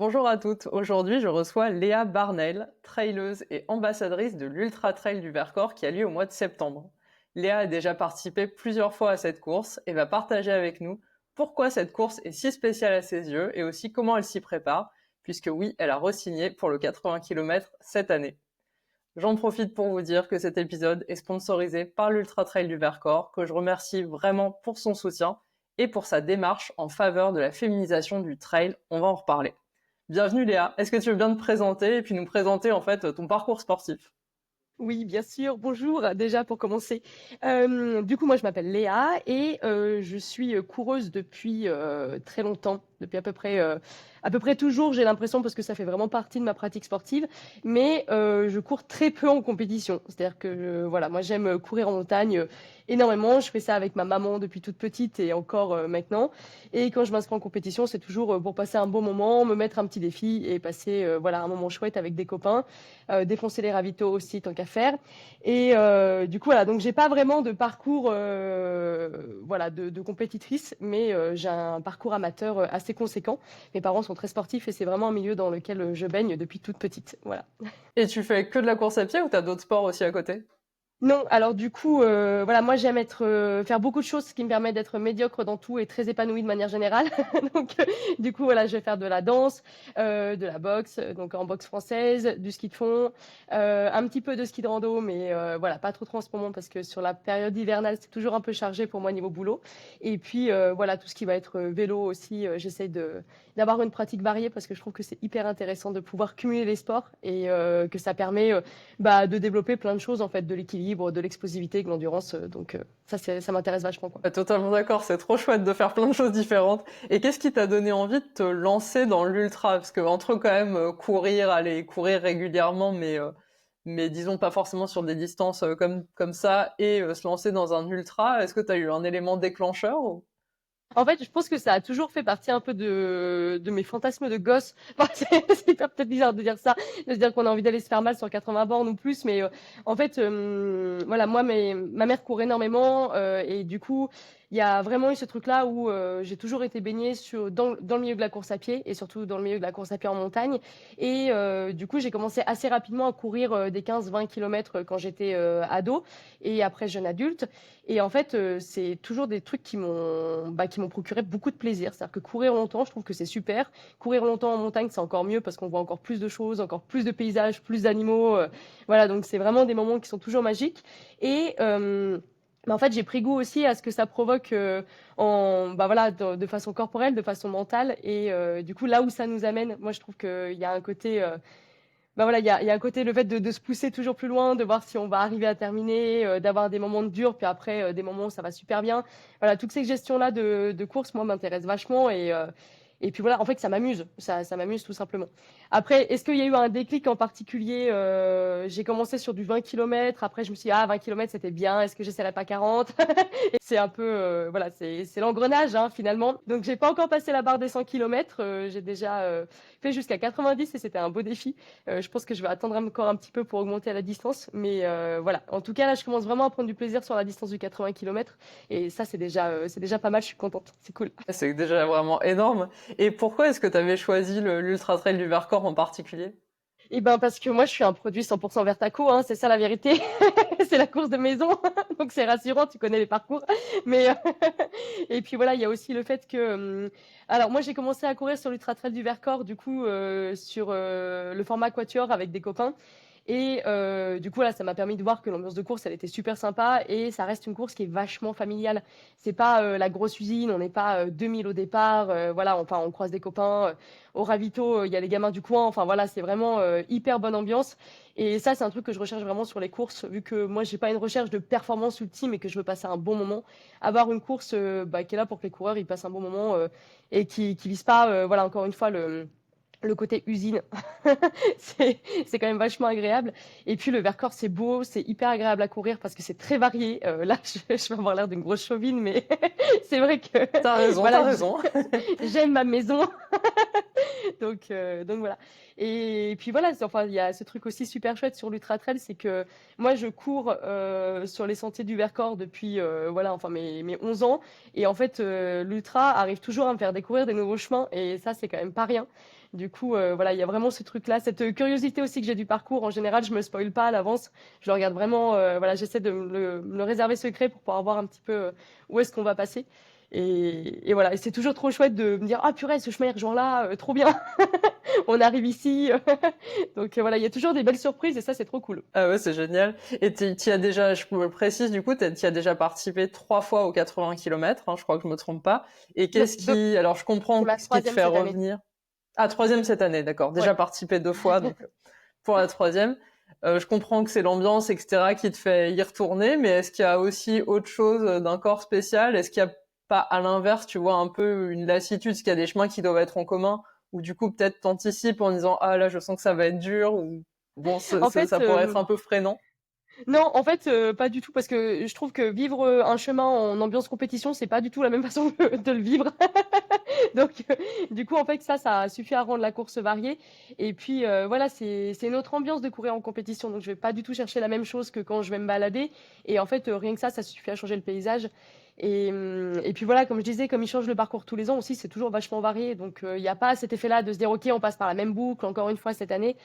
Bonjour à toutes. Aujourd'hui, je reçois Léa Barnel, traileuse et ambassadrice de l'Ultra Trail du Vercors qui a lieu au mois de septembre. Léa a déjà participé plusieurs fois à cette course et va partager avec nous pourquoi cette course est si spéciale à ses yeux et aussi comment elle s'y prépare, puisque oui, elle a re-signé pour le 80 km cette année. J'en profite pour vous dire que cet épisode est sponsorisé par l'Ultra Trail du Vercors, que je remercie vraiment pour son soutien et pour sa démarche en faveur de la féminisation du trail. On va en reparler. Bienvenue Léa, est-ce que tu veux bien te présenter et puis nous présenter en fait ton parcours sportif? Oui, bien sûr. Bonjour, déjà pour commencer. Du coup, moi, je m'appelle Léa et je suis, coureuse depuis, très longtemps, depuis à peu près toujours, j'ai l'impression, parce que ça fait vraiment partie de ma pratique sportive. Mais je cours très peu en compétition. C'est-à-dire que, voilà, moi, j'aime, courir en montagne, énormément. Je fais ça avec ma maman depuis toute petite et encore, maintenant. Et quand je m'inscris en compétition, c'est toujours, pour passer un bon moment, me mettre un petit défi et passer, voilà, un moment chouette avec des copains. Défoncer les ravitaux aussi tant qu'à faire. Et du coup voilà, donc j'ai pas vraiment de parcours voilà de compétitrice, mais j'ai un parcours amateur assez conséquent. Mes parents sont très sportifs et c'est vraiment un milieu dans lequel je baigne depuis toute petite. Voilà. Et tu fais que de la course à pied ou t'as d'autres sports aussi à côté? Non, alors du coup, voilà, moi j'aime faire beaucoup de choses, ce qui me permet d'être médiocre dans tout et très épanouie de manière générale. Donc, du coup, voilà, je vais faire de la danse, de la boxe, donc en boxe française, du ski de fond, un petit peu de ski de rando, mais voilà, pas trop en ce moment parce que sur la période hivernale, c'est toujours un peu chargé pour moi niveau boulot. Et puis, voilà, tout ce qui va être vélo aussi, j'essaie d'avoir une pratique variée parce que je trouve que c'est hyper intéressant de pouvoir cumuler les sports et que ça permet de développer plein de choses en fait, de l'équilibre, de l'explosivité, de l'endurance. Donc ça m'intéresse vachement quoi. Totalement d'accord, c'est trop chouette de faire plein de choses différentes. Et qu'est-ce qui t'a donné envie de te lancer dans l'ultra? Parce que entre quand même courir, aller courir régulièrement, mais disons pas forcément sur des distances comme ça, et se lancer dans un ultra, est-ce que t'as eu un élément déclencheur ou... En fait, je pense que ça a toujours fait partie un peu de mes fantasmes de gosse. Enfin, c'est hyper peut-être bizarre de dire ça, de se dire qu'on a envie d'aller se faire mal sur 80 bornes ou plus, mais en fait, voilà, moi, ma mère court énormément et du coup, il y a vraiment eu ce truc-là où j'ai toujours été baignée dans le milieu de la course à pied et surtout dans le milieu de la course à pied en montagne. Et du coup, j'ai commencé assez rapidement à courir des 15-20 kilomètres quand j'étais ado et après jeune adulte. Et en fait, c'est toujours des trucs qui m'ont procuré beaucoup de plaisir. C'est-à-dire que courir longtemps, je trouve que c'est super. Courir longtemps en montagne, c'est encore mieux parce qu'on voit encore plus de choses, encore plus de paysages, plus d'animaux. Voilà, donc c'est vraiment des moments qui sont toujours magiques. Et en fait, j'ai pris goût aussi à ce que ça provoque voilà, de façon corporelle, de façon mentale. Et du coup, là où ça nous amène, moi, je trouve qu'il y a un côté voilà, il y a un côté, le fait de se pousser toujours plus loin, de voir si on va arriver à terminer, d'avoir des moments de dur, puis après des moments où ça va super bien. Voilà, toutes ces gestions-là de course, moi, m'intéressent vachement et puis voilà, en fait, ça m'amuse. Ça m'amuse tout simplement. Après, est-ce qu'il y a eu un déclic en particulier? J'ai commencé sur du 20 kilomètres. Après, je me suis dit, ah, 20 kilomètres, c'était bien. Est-ce que j'essaierais pas 40? Et c'est un peu, voilà, c'est l'engrenage, hein, finalement. Donc, j'ai pas encore passé la barre des 100 kilomètres. J'ai déjà fait jusqu'à 90 et c'était un beau défi. Je pense que je vais attendre encore un petit peu pour augmenter la distance. Mais voilà. En tout cas, là, je commence vraiment à prendre du plaisir sur la distance du 80 kilomètres. Et ça, c'est déjà pas mal. Je suis contente. C'est cool. C'est déjà vraiment énorme. Et pourquoi est-ce que tu avais choisi l'Ultra Trail du Vercors en particulier? Et ben parce que moi, je suis un produit 100% Vertaco, hein, c'est ça la vérité. C'est la course de maison, donc c'est rassurant, tu connais les parcours. Mais et puis voilà, il y a aussi le fait que alors moi j'ai commencé à courir sur l'Ultra Trail du Vercors, du coup sur le format quatuor avec des copains. Et du coup là, ça m'a permis de voir que l'ambiance de course, elle était super sympa et ça reste une course qui est vachement familiale. C'est pas la grosse usine, on n'est pas 2000 au départ, voilà, enfin on croise des copains au ravito, il y a les gamins du coin, enfin voilà, c'est vraiment hyper bonne ambiance. Et ça, c'est un truc que je recherche vraiment sur les courses, vu que moi, j'ai pas une recherche de performance ultime et que je veux passer un bon moment. Avoir une course qui est là pour que les coureurs ils passent un bon moment et qui vise pas, voilà, encore une fois, le côté usine. C'est quand même vachement agréable. Et puis le Vercors, c'est beau, c'est hyper agréable à courir parce que c'est très varié. Là, je vais avoir l'air d'une grosse chauvine, mais c'est vrai que T'as voilà, raison. j'aime ma maison. Donc voilà. Et puis voilà, enfin, il y a ce truc aussi super chouette sur l'Ultra Trail, c'est que moi je cours sur les sentiers du Vercors depuis voilà, enfin mes 11 ans. Et en fait, l'Ultra arrive toujours à me faire découvrir des nouveaux chemins et ça, c'est quand même pas rien. Du coup, voilà, il y a vraiment ce truc-là, cette curiosité aussi que j'ai du parcours. En général, je me spoile pas à l'avance. Je le regarde vraiment, voilà, j'essaie de me le réserver secret pour pouvoir voir un petit peu où est-ce qu'on va passer. Et voilà, et c'est toujours trop chouette de me dire, ah purée, ce chemin il rejoint là, trop bien, on arrive ici. Donc voilà, il y a toujours des belles surprises et ça, c'est trop cool. Ah ouais, c'est génial. Et t'y as déjà, je me précise, du coup, t'y as déjà participé 3 fois aux 80 km, je crois que je me trompe pas. Et Non, qu'est-ce qui, alors je c'est comprends ma ce qui te troisième fait cette année. revenir. Ah, troisième cette année, d'accord. Ouais. Déjà participé 2 fois, donc pour la troisième. Je comprends que c'est l'ambiance, etc., qui te fait y retourner, mais est-ce qu'il y a aussi autre chose d'un corps spécial? Est-ce qu'il y a pas, à l'inverse, tu vois, un peu une lassitude, est-ce qu'il y a des chemins qui doivent être en commun, ou du coup, peut-être t'anticipes en disant, ah là, je sens que ça va être dur, ou bon, En fait, ça pourrait être un peu freinant. non, en fait, pas du tout, parce que je trouve que vivre un chemin en ambiance compétition, c'est pas du tout la même façon de le vivre. Donc, du coup, en fait, ça suffit à rendre la course variée. Et puis, voilà, c'est une autre ambiance de courir en compétition. Donc, je vais pas du tout chercher la même chose que quand je vais me balader. Et en fait, rien que ça suffit à changer le paysage. Et puis voilà, comme je disais, comme ils changent le parcours tous les ans aussi, c'est toujours vachement varié. Donc, il n'y a pas cet effet-là de se dire, OK, on passe par la même boucle encore une fois cette année.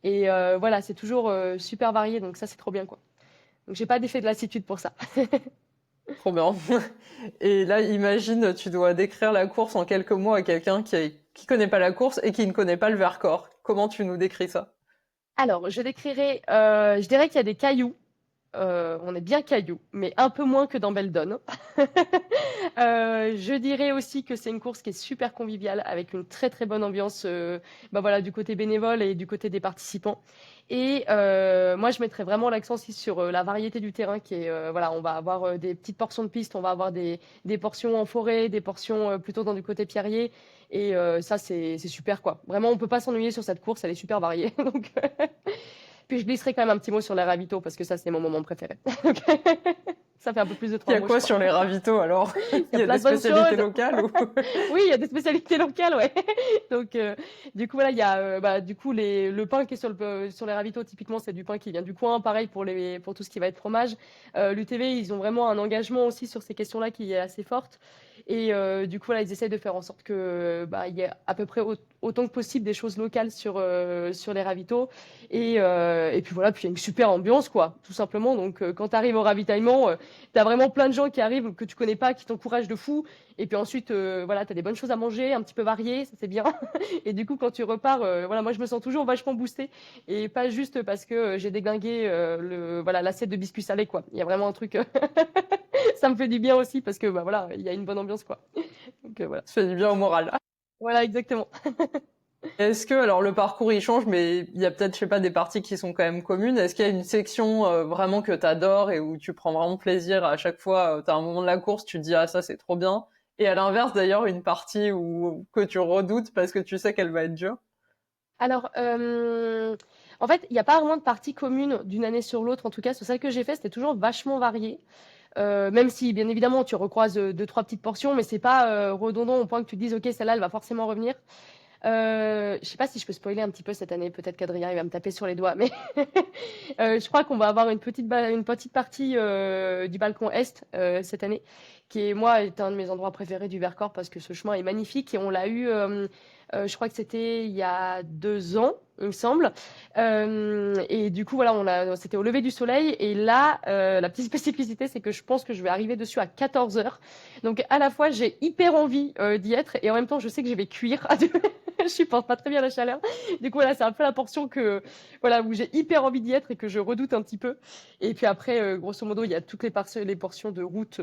Et voilà, c'est toujours super varié. Donc, ça, c'est trop bien, quoi. Donc, j'ai pas d'effet de lassitude pour ça. Trop bien. Et là, imagine, tu dois décrire la course en quelques mots à quelqu'un qui connaît pas la course et qui ne connaît pas le Vercors. Comment tu nous décris ça? Alors, je dirais qu'il y a des cailloux. On est bien cailloux, mais un peu moins que dans Beldon. Je dirais aussi que c'est une course qui est super conviviale, avec une très très bonne ambiance, bah voilà, du côté bénévole et du côté des participants. Et moi, je mettrais vraiment l'accent aussi sur la variété du terrain, qui est, voilà, on va avoir des petites portions de piste, on va avoir des portions en forêt, des portions plutôt dans du côté pierrier. Et ça, c'est super, quoi. Vraiment, on peut pas s'ennuyer sur cette course, elle est super variée. Donc, puis je glisserai quand même un petit mot sur les ravitaux, parce que ça, c'est mon moment préféré. Ça fait un peu plus de Il y trois a mots, je quoi crois. sur les ravitaux alors? Il y Il a y a plein des de bonnes spécialités choses. locales ou? Oui, il y a des spécialités locales, ouais. Donc, du coup, voilà, il y a, bah, du coup, le pain qui est sur les ravitaux, typiquement, c'est du pain qui vient du coin. Pareil pour tout ce qui va être fromage. L'UTV, ils ont vraiment un engagement aussi sur ces questions-là qui est assez forte. Et du coup, voilà, ils essayent de faire en sorte que, bah, il y ait à peu près autant que possible des choses locales sur les ravitaux. Et puis voilà, puis il y a une super ambiance, quoi, tout simplement. Donc, quand tu arrives au ravitaillement, t'as vraiment plein de gens qui arrivent que tu connais pas, qui t'encouragent de fou. Et puis ensuite, voilà, t'as des bonnes choses à manger, un petit peu variées, ça c'est bien. Et du coup, quand tu repars, voilà, moi je me sens toujours vachement boostée. Et pas juste parce que j'ai déglingué voilà, l'assiette de biscuits salés, quoi. Il y a vraiment un truc, ça me fait du bien aussi parce que, bah voilà, il y a une bonne ambiance, quoi. Donc voilà. Ça fait du bien au moral. Voilà, exactement. Est-ce que, alors le parcours il change, mais il y a peut-être, je sais pas, des parties qui sont quand même communes. Est-ce qu'il y a une section vraiment que t'adores et où tu prends vraiment plaisir à chaque fois, t'as un moment de la course, tu te dis ah ça c'est trop bien. Et à l'inverse d'ailleurs, une partie que tu redoutes parce que tu sais qu'elle va être dure. Alors, en fait, il n'y a pas vraiment de partie commune d'une année sur l'autre. En tout cas, sur celle que j'ai fait, c'était toujours vachement varié. Même si, bien évidemment, tu recroises deux, trois petites portions, mais c'est pas redondant au point que tu te dises, OK, celle-là, elle va forcément revenir. Je sais pas si je peux spoiler un petit peu cette année. Peut-être qu'Adrien il va me taper sur les doigts, mais je crois qu'on va avoir une petite partie du balcon est cette année, qui est moi est un de mes endroits préférés du Vercors parce que ce chemin est magnifique et on l'a eu. Je crois que c'était il y a 2 ans, il me semble. Et du coup, voilà, c'était au lever du soleil. Et là, la petite spécificité, c'est que je pense que je vais arriver dessus à 14 heures. Donc, à la fois, j'ai hyper envie d'y être et en même temps, je sais que je vais cuire. Je supporte pas très bien la chaleur. Du coup, voilà, c'est un peu la portion voilà, où j'ai hyper envie d'y être et que je redoute un petit peu. Et puis après, grosso modo, il y a toutes les portions de route.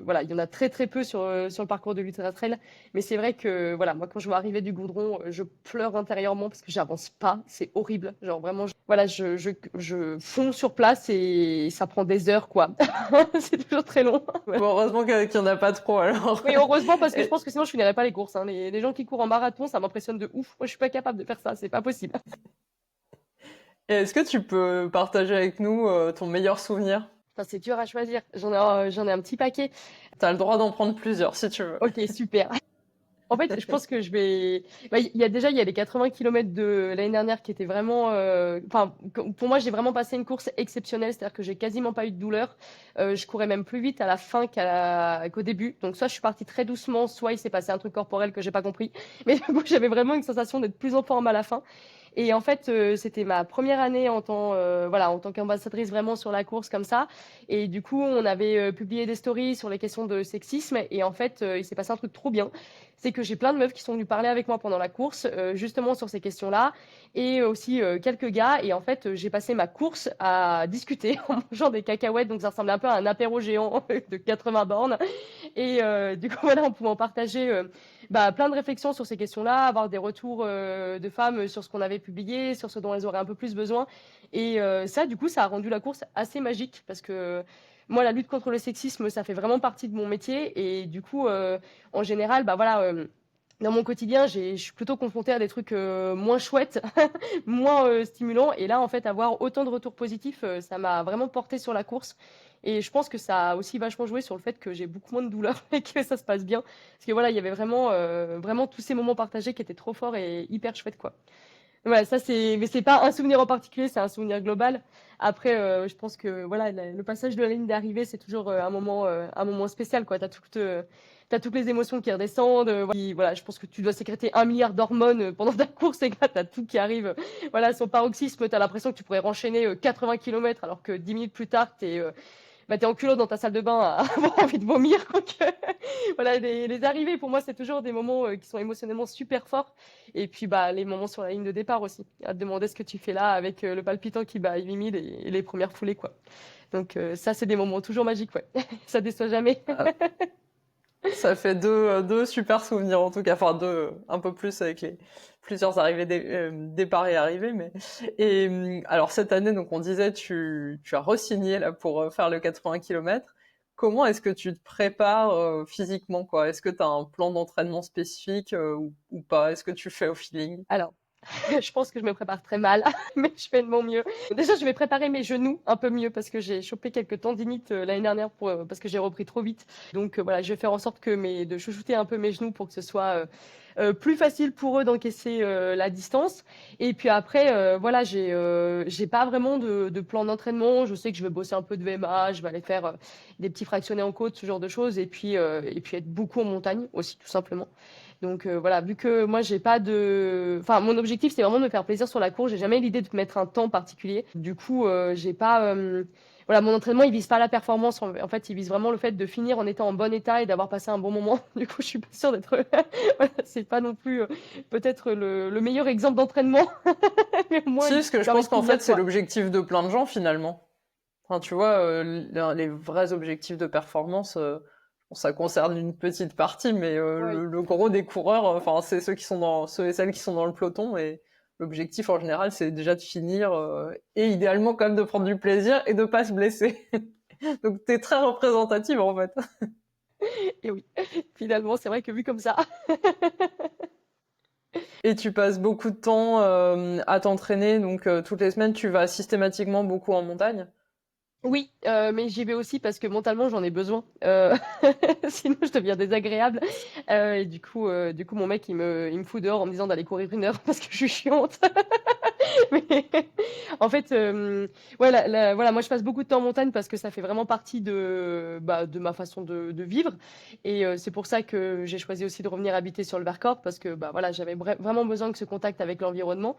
Voilà, il y en a très très peu sur le parcours de l'Ultra Trail. Mais c'est vrai que, voilà, moi, quand je vois arriver du goudron, je pleure intérieurement parce que j'avance pas. C'est horrible. Genre vraiment, voilà, je fonds sur place et ça prend des heures, quoi. C'est toujours très long. Ouais. Bon, heureusement qu'il y en a pas trop alors. Oui, heureusement, parce que je Et, pense que sinon je finirais pas les courses, hein. Les gens qui courent en marathon, ça m'impressionne de ouf. Moi, je suis pas capable de faire ça, c'est pas possible. et est-ce que tu peux partager avec nous ton meilleur souvenir? Enfin, c'est dur à choisir. J'en ai un petit paquet. T'as le droit d'en prendre plusieurs si tu veux. Ok, super. En fait, je pense que je vais. Bah, il y a les 80 kilomètres de l'année dernière qui étaient vraiment. Enfin, pour moi, j'ai vraiment passé une course exceptionnelle, c'est-à-dire que j'ai quasiment pas eu de douleur. Je courais même plus vite à la fin qu'au début. Donc, soit je suis partie très doucement, soit il s'est passé un truc corporel que j'ai pas compris. Mais du coup, j'avais vraiment une sensation d'être plus en forme à la fin. Et en fait, c'était ma première année en tant qu'ambassadrice vraiment sur la course comme ça. Et du coup, on avait publié des stories sur les questions de sexisme. Et en fait, il s'est passé un truc trop bien. C'est que j'ai plein de meufs qui sont venues parler avec moi pendant la course, justement sur ces questions-là, et aussi quelques gars. Et en fait, j'ai passé ma course à discuter en mangeant des cacahuètes. Donc ça ressemblait un peu à un apéro géant de 80 bornes. Et du coup, voilà, on pouvait en partager plein de réflexions sur ces questions-là, avoir des retours de femmes sur ce qu'on avait publié, sur ce dont elles auraient un peu plus besoin. Et ça, du coup, ça a rendu la course assez magique parce que moi, la lutte contre le sexisme, ça fait vraiment partie de mon métier. Et du coup, en général, dans mon quotidien, je suis plutôt confrontée à des trucs moins chouettes, moins stimulants. Et là, en fait, avoir autant de retours positifs, ça m'a vraiment porté sur la course. Et je pense que ça a aussi vachement joué sur le fait que j'ai beaucoup moins de douleur et que ça se passe bien. Parce que voilà, il y avait vraiment tous ces moments partagés qui étaient trop forts et hyper chouettes, quoi. Ouais, mais c'est pas un souvenir en particulier, c'est un souvenir global. Après, je pense que voilà, le passage de la ligne d'arrivée, c'est toujours un moment spécial, quoi. T'as toutes les émotions qui redescendent. Voilà, je pense que tu dois sécréter 1 milliard d'hormones pendant ta course et que là, t'as tout qui arrive. Voilà, son paroxysme, t'as l'impression que tu pourrais renchaîner 80 kilomètres alors que 10 minutes plus tard, t'es en culotte dans ta salle de bain à avoir envie de vomir. Donc, voilà, les arrivées, pour moi, c'est toujours des moments qui sont émotionnellement super forts. Et puis, les moments sur la ligne de départ aussi. À te demander ce que tu fais là avec le palpitant qui bat à 8000 et les premières foulées, quoi. Donc, ça, c'est des moments toujours magiques, ouais. Ça déçoit jamais. Ah, ça fait deux super souvenirs en tout cas, enfin deux un peu plus avec les plusieurs arrivées, départ et arrivées, mais et alors cette année donc on disait tu as re-signé là pour faire le 80 km. Comment est-ce que tu te prépares physiquement quoi? Est-ce que tu as un plan d'entraînement spécifique ou pas? Est-ce que tu fais au feeling? Alors, je pense que je me prépare très mal, mais je fais de mon mieux. Déjà, je vais préparer mes genoux un peu mieux parce que j'ai chopé quelques tendinites l'année dernière parce que j'ai repris trop vite. Donc voilà, je vais faire en sorte de chouchouter un peu mes genoux pour que ce soit plus facile pour eux d'encaisser la distance. Et puis après, voilà, j'ai pas vraiment de plan d'entraînement. Je sais que je vais bosser un peu de VMA, je vais aller faire des petits fractionnés en côte, ce genre de choses, et puis être beaucoup en montagne aussi, tout simplement. Donc voilà, vu que moi j'ai pas de, enfin mon objectif c'est vraiment de me faire plaisir sur la course. J'ai jamais l'idée de mettre un temps particulier. Du coup, j'ai pas, voilà, mon entraînement il vise pas la performance. En fait, il vise vraiment le fait de finir en étant en bon état et d'avoir passé un bon moment. Du coup, je suis pas sûre d'être, voilà, c'est pas non plus peut-être le meilleur exemple d'entraînement, mais au moins Si, il parce que je permet pense de qu'en finir fait c'est quoi. l'objectif de plein de gens finalement. Enfin, tu vois, les vrais objectifs de performance, bon, ça concerne une petite partie, mais Ouais. le gros des coureurs, enfin, c'est ceux et celles qui sont dans le peloton, et l'objectif en général, c'est déjà de finir, et idéalement quand même de prendre du plaisir et de pas se blesser. Donc t'es très représentative en fait. Et oui, finalement c'est vrai que vu comme ça. Et tu passes beaucoup de temps à t'entraîner, donc toutes les semaines, tu vas systématiquement beaucoup en montagne. Oui, mais j'y vais aussi parce que mentalement j'en ai besoin. Sinon je deviens désagréable. Et du coup mon mec il me fout dehors en me disant d'aller courir 1 heure parce que je suis chiante. Mais en fait, ouais, voilà, moi je passe beaucoup de temps en montagne parce que ça fait vraiment partie de ma façon de vivre. Et c'est pour ça que j'ai choisi aussi de revenir habiter sur le Vercors parce que voilà, j'avais vraiment besoin de ce contact avec l'environnement.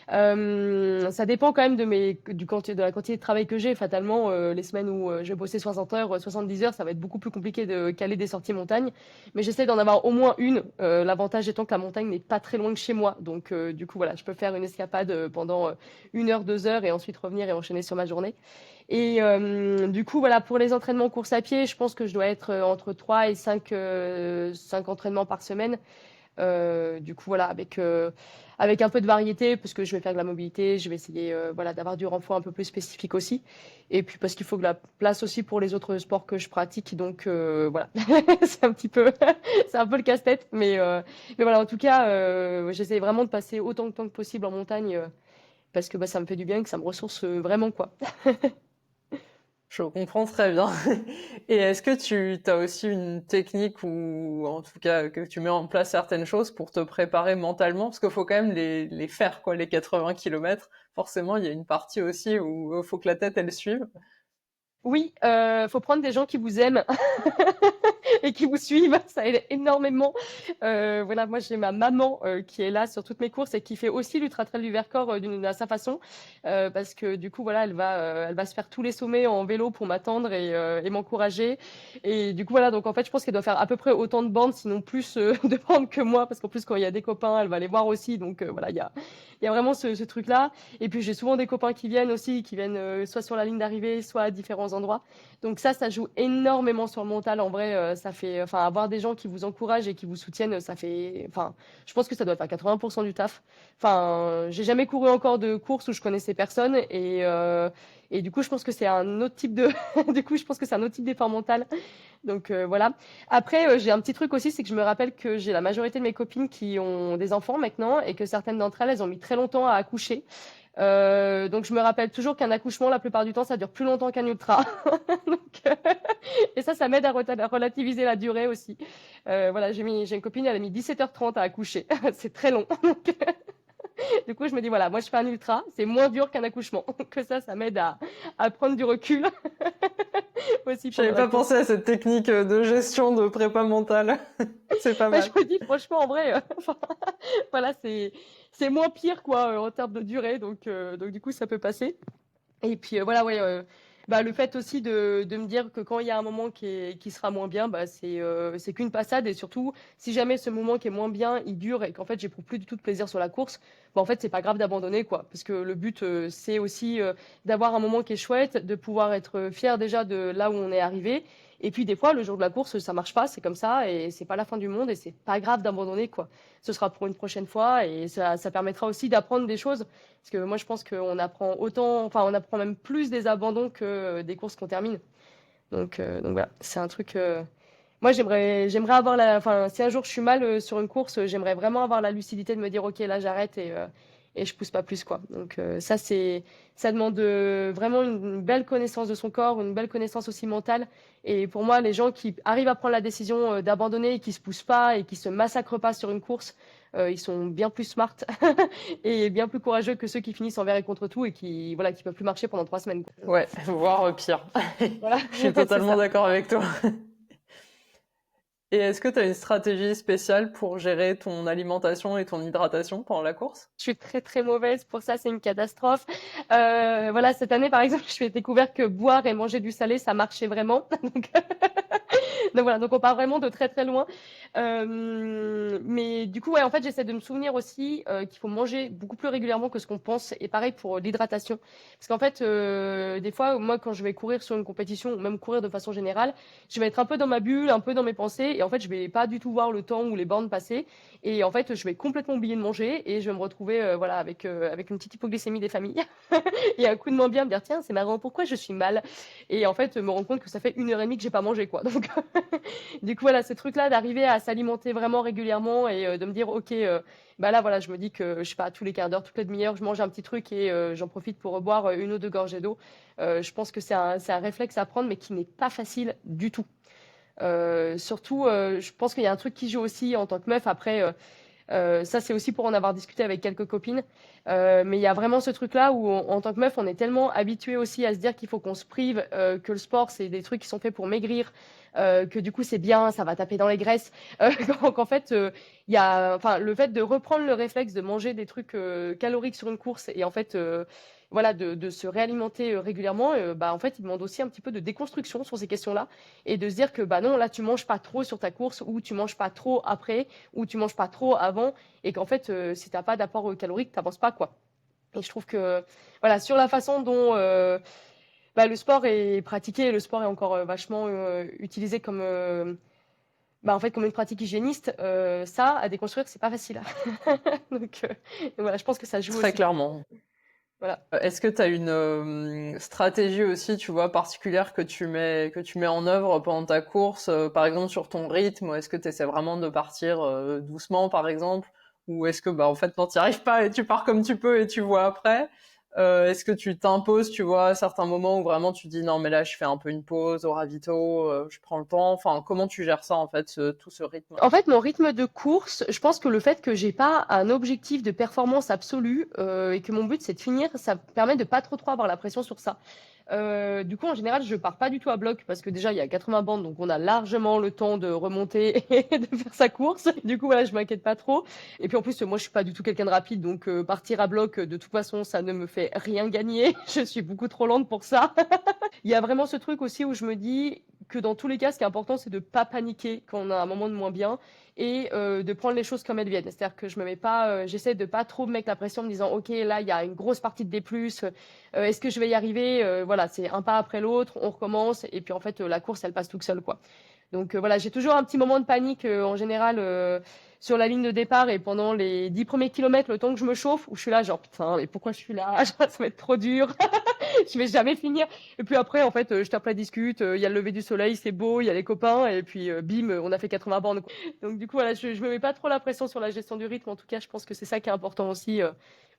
Ça dépend quand même de la quantité de travail que j'ai. Fatalement, les semaines où je vais bosser 60 heures, 70 heures, ça va être beaucoup plus compliqué de caler des sorties montagne. Mais j'essaie d'en avoir au moins une. L'avantage étant que la montagne n'est pas très loin de chez moi. Donc, du coup, voilà, je peux faire une escapade pendant 1 heure, 2 heures et ensuite revenir et enchaîner sur ma journée. Et du coup, voilà, pour les entraînements course à pied, je pense que je dois être entre 3 et 5 entraînements par semaine. Du coup, voilà, avec un peu de variété, parce que je vais faire de la mobilité, je vais essayer voilà, d'avoir du renfort un peu plus spécifique aussi. Et puis parce qu'il faut de la place aussi pour les autres sports que je pratique. Donc voilà, c'est un petit peu, c'est un peu le casse-tête. Mais voilà, en tout cas, j'essaie vraiment de passer autant de temps que possible en montagne parce que ça me fait du bien et que ça me ressource vraiment, quoi. Je comprends très bien. Et est-ce que tu as aussi une technique ou en tout cas que tu mets en place certaines choses pour te préparer mentalement? Parce qu'il faut quand même les faire, quoi, les 80 kilomètres. Forcément, il y a une partie aussi où il faut que la tête, elle suive. Oui, faut prendre des gens qui vous aiment et qui vous suivent, ça aide énormément. Voilà, moi j'ai ma maman, qui est là sur toutes mes courses et qui fait aussi l'Ultra Trail du Vercors, à sa façon, parce que du coup voilà, elle va se faire tous les sommets en vélo pour m'attendre et m'encourager et du coup voilà, donc en fait, je pense qu'elle doit faire à peu près autant de bandes, sinon plus, de bandes que moi parce qu'en plus quand il y a des copains, elle va les voir aussi donc voilà, il y a vraiment ce truc-là et puis j'ai souvent des copains qui viennent aussi, qui viennent, soit sur la ligne d'arrivée, soit à différents endroits. Donc ça joue énormément sur le mental. En vrai, ça fait, enfin, avoir des gens qui vous encouragent et qui vous soutiennent, ça fait, enfin, je pense que ça doit faire 80% du taf. Enfin, j'ai jamais couru encore de course où je connaissais personne et du coup, je pense que c'est un autre type de, du coup, je pense que c'est un autre type d'effort mental. Donc voilà. Après, j'ai un petit truc aussi, c'est que je me rappelle que j'ai la majorité de mes copines qui ont des enfants maintenant et que certaines d'entre elles, elles ont mis très longtemps à accoucher. Donc je me rappelle toujours qu'un accouchement, la plupart du temps, ça dure plus longtemps qu'un ultra. Donc, et ça m'aide à relativiser la durée aussi. Voilà, j'ai une copine, elle a mis 17h30 à accoucher. C'est très long. Donc, du coup, je me dis, voilà, moi je fais un ultra, c'est moins dur qu'un accouchement. Que ça m'aide à prendre du recul aussi pendant J'avais la pas course. pensé à cette technique de gestion de prépa mentale. C'est pas Bah, je mal. me dis, franchement, en vrai, enfin, voilà, c'est moins pire, quoi, en termes de durée. Donc du coup, ça peut passer. Et puis voilà, ouais, bah, le fait aussi de me dire que quand il y a un moment qui sera moins bien, bah, c'est qu'une passade. Et surtout, si jamais ce moment qui est moins bien, il dure et qu'en fait, j'éprouve plus du tout de plaisir sur la course, bah, en fait, c'est pas grave d'abandonner, quoi. Parce que le but, c'est aussi d'avoir un moment qui est chouette, de pouvoir être fier déjà de là où on est arrivé. Et puis des fois, le jour de la course, ça marche pas, c'est comme ça, et c'est pas la fin du monde, et c'est pas grave d'abandonner, quoi. Ce sera pour une prochaine fois, et ça permettra aussi d'apprendre des choses parce que moi, je pense qu'on apprend autant, enfin, on apprend même plus des abandons que des courses qu'on termine. Donc voilà, c'est un truc. Moi, j'aimerais avoir la. Enfin, si un jour je suis mal sur une course, j'aimerais vraiment avoir la lucidité de me dire, ok, là, j'arrête et je pousse pas plus, quoi. Donc ça demande vraiment une belle connaissance de son corps, une belle connaissance aussi mentale. Et pour moi, les gens qui arrivent à prendre la décision d'abandonner, et qui se poussent pas et qui se massacrent pas sur une course, ils sont bien plus smart et bien plus courageux que ceux qui finissent envers et contre tout et qui, voilà, qui peuvent plus marcher pendant 3 semaines, quoi. Ouais, voire pire. Voilà, Je suis c'est totalement ça. d'accord avec toi. Et est-ce que tu as une stratégie spéciale pour gérer ton alimentation et ton hydratation pendant la course? Je suis très très mauvaise pour ça, c'est une catastrophe. Voilà, cette année par exemple, je suis découvert que boire et manger du salé, ça marchait vraiment. Donc, donc voilà, donc on part vraiment de très très loin. Mais du coup, ouais, en fait, j'essaie de me souvenir aussi qu'il faut manger beaucoup plus régulièrement que ce qu'on pense. Et pareil pour l'hydratation. Parce qu'en fait, des fois, moi, quand je vais courir sur une compétition, ou même courir de façon générale, je vais être un peu dans ma bulle, un peu dans mes pensées. Et en fait, je vais pas du tout voir le temps ou les bornes passer. Et en fait, je vais complètement oublier de manger et je vais me retrouver voilà, avec une petite hypoglycémie des familles. Et un coup de moins bien, me dire, tiens, c'est marrant, pourquoi je suis mal? Et en fait, me rendre compte que ça fait 1 heure et demie que j'ai pas mangé, quoi. Donc, du coup, voilà, ce truc-là d'arriver à s'alimenter vraiment régulièrement et de me dire, OK, bah là, voilà, je me dis que, je sais pas, tous les quarts d'heure, toutes les demi-heures, je mange un petit truc et j'en profite pour boire une ou deux gorgées d'eau. Je pense que c'est un réflexe à prendre, mais qui n'est pas facile du tout. Surtout, je pense qu'il y a un truc qui joue aussi en tant que meuf. Après, ça, c'est aussi pour en avoir discuté avec quelques copines. Mais il y a vraiment ce truc-là où, en tant que meuf, on est tellement habitué aussi à se dire qu'il faut qu'on se prive, que le sport, c'est des trucs qui sont faits pour maigrir, que du coup, c'est bien, ça va taper dans les graisses. Qu'en fait, il y a, enfin, le fait de reprendre le réflexe de manger des trucs caloriques sur une course et en fait, voilà, de se réalimenter régulièrement, bah, en fait, il demande aussi un petit peu de déconstruction sur ces questions-là et de se dire que, bah non, là, tu manges pas trop sur ta course ou tu manges pas trop après ou tu manges pas trop avant et qu'en fait si t'as pas d'apport calorique t'avances pas quoi. Et je trouve que voilà sur la façon dont bah, le sport est pratiqué, le sport est encore vachement utilisé comme bah, en fait comme une pratique hygiéniste, ça à déconstruire c'est pas facile. Donc voilà, je pense que ça joue Très aussi. clairement. Voilà. Est-ce que tu as une stratégie aussi, tu vois, particulière que tu mets en œuvre pendant ta course, par exemple sur ton rythme, ou est-ce que tu essaies vraiment de partir doucement, par exemple, ou est-ce que bah en fait non, t'y arrives pas et tu pars comme tu peux et tu vois après? Est-ce que tu t'imposes, tu vois, certains moments où vraiment tu dis non mais là je fais un peu une pause au ravito, je prends le temps. Enfin, comment tu gères ça en fait, tout ce rythme? En fait, mon rythme de course, je pense que le fait que j'ai pas un objectif de performance absolue et que mon but c'est de finir, ça me permet de pas trop avoir la pression sur ça. Du coup, en général, je pars pas du tout à bloc parce que déjà il y a 80 bandes, donc on a largement le temps de remonter et de faire sa course. Du coup, voilà, je m'inquiète pas trop. Et puis en plus, moi, je suis pas du tout quelqu'un de rapide, donc partir à bloc, de toute façon, ça ne me fait rien gagner. Je suis beaucoup trop lente pour ça. Il y a vraiment ce truc aussi où je me dis que dans tous les cas, ce qui est important, c'est de pas paniquer quand on a un moment de moins bien et de prendre les choses comme elles viennent. C'est-à-dire que je me mets pas, j'essaie de pas trop me mettre la pression en me disant, ok, là, il y a une grosse partie de D+, est-ce que je vais y arriver? Voilà, c'est un pas après l'autre, on recommence et puis en fait, la course, elle passe toute seule, quoi. Donc voilà, j'ai toujours un petit moment de panique en général sur la ligne de départ et pendant les 10 premiers kilomètres, le temps que je me chauffe, où je suis là, genre putain, mais pourquoi je suis là? Ça va être trop dur. Je vais jamais finir. Et puis après, en fait, je tape la discute, il y a le lever du soleil, c'est beau, il y a les copains, et puis bim, on a fait 80 bornes. Donc du coup, voilà, je me mets pas trop la pression sur la gestion du rythme. En tout cas, je pense que c'est ça qui est important aussi,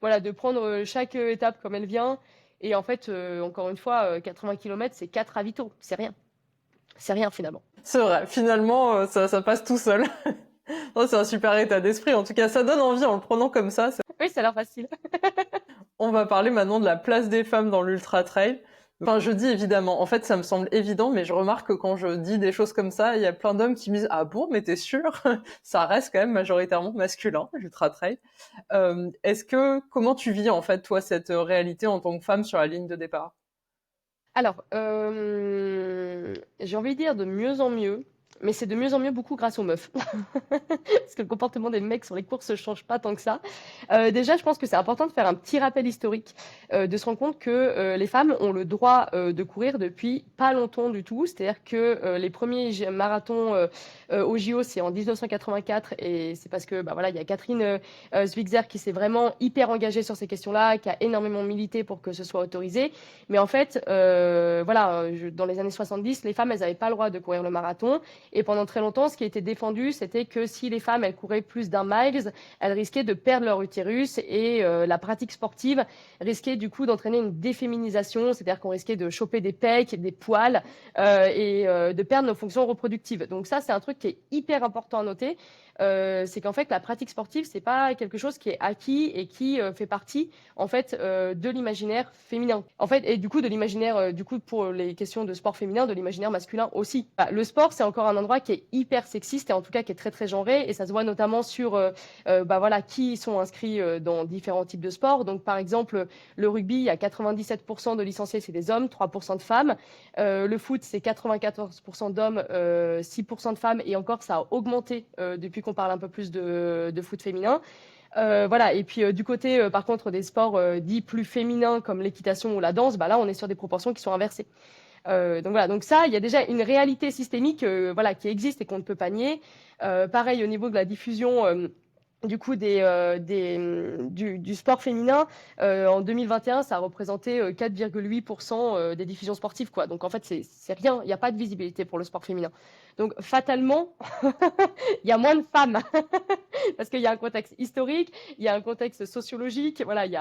voilà, de prendre chaque étape comme elle vient. Et en fait, encore une fois, 80 kilomètres, c'est 4 ravitaux, c'est rien. C'est rien finalement. C'est vrai, finalement, ça passe tout seul. Oh, c'est un super état d'esprit. En tout cas, ça donne envie en le prenant comme ça. Oui, ça a l'air facile. On va parler maintenant de la place des femmes dans l'ultra trail. Enfin, je dis évidemment. En fait, ça me semble évident, mais je remarque que quand je dis des choses comme ça, il y a plein d'hommes qui me disent ah bon, mais t'es sûr? Ça reste quand même majoritairement masculin, l'ultra trail. Comment tu vis en fait toi cette réalité en tant que femme sur la ligne de départ? Alors, j'ai envie de dire de mieux en mieux, mais c'est de mieux en mieux beaucoup grâce aux meufs. Parce que le comportement des mecs sur les courses ne change pas tant que ça. Déjà, je pense que c'est important de faire un petit rappel historique, de se rendre compte que les femmes ont le droit de courir depuis pas longtemps du tout. C'est-à-dire que les premiers marathons au JO, c'est en 1984 et c'est parce que bah, voilà, il y a Catherine Switzer qui s'est vraiment hyper engagée sur ces questions-là, qui a énormément milité pour que ce soit autorisé. Mais en fait, voilà, dans les années 70, les femmes, elles n'avaient pas le droit de courir le marathon. Et pendant très longtemps, ce qui était défendu, c'était que si les femmes, elles couraient plus d'un miles, elles risquaient de perdre leur utérus et la pratique sportive risquait du coup d'entraîner une déféminisation, c'est-à-dire qu'on risquait de choper des pecs, des poils et de perdre nos fonctions reproductives. Donc ça, c'est un truc qui est hyper important à noter. C'est qu'en fait, la pratique sportive, c'est pas quelque chose qui est acquis et qui fait partie en fait de l'imaginaire féminin. En fait, et du coup de l'imaginaire, du coup pour les questions de sport féminin, de l'imaginaire masculin aussi. Bah, le sport, c'est encore un endroit qui est hyper sexiste et en tout cas qui est très très genré et ça se voit notamment sur bah voilà qui sont inscrits dans différents types de sports. Donc par exemple le rugby, il y a 97% de licenciés, c'est des hommes, 3% de femmes. Le foot, c'est 94% d'hommes, 6% de femmes et encore ça a augmenté depuis qu'on parle un peu plus de foot féminin. Voilà. Et puis du côté, par contre, des sports dits plus féminins comme l'équitation ou la danse, bah là, on est sur des proportions qui sont inversées. Donc voilà. Donc ça, il y a déjà une réalité systémique, voilà, qui existe et qu'on ne peut pas nier. Pareil au niveau de la diffusion. Du coup, du sport féminin, en 2021, ça a représenté 4,8% des diffusions sportives, quoi. Donc, en fait, c'est rien. Il n'y a pas de visibilité pour le sport féminin. Donc, fatalement, il y a moins de femmes. Parce qu'il y a un contexte historique, il y a un contexte sociologique, voilà, il y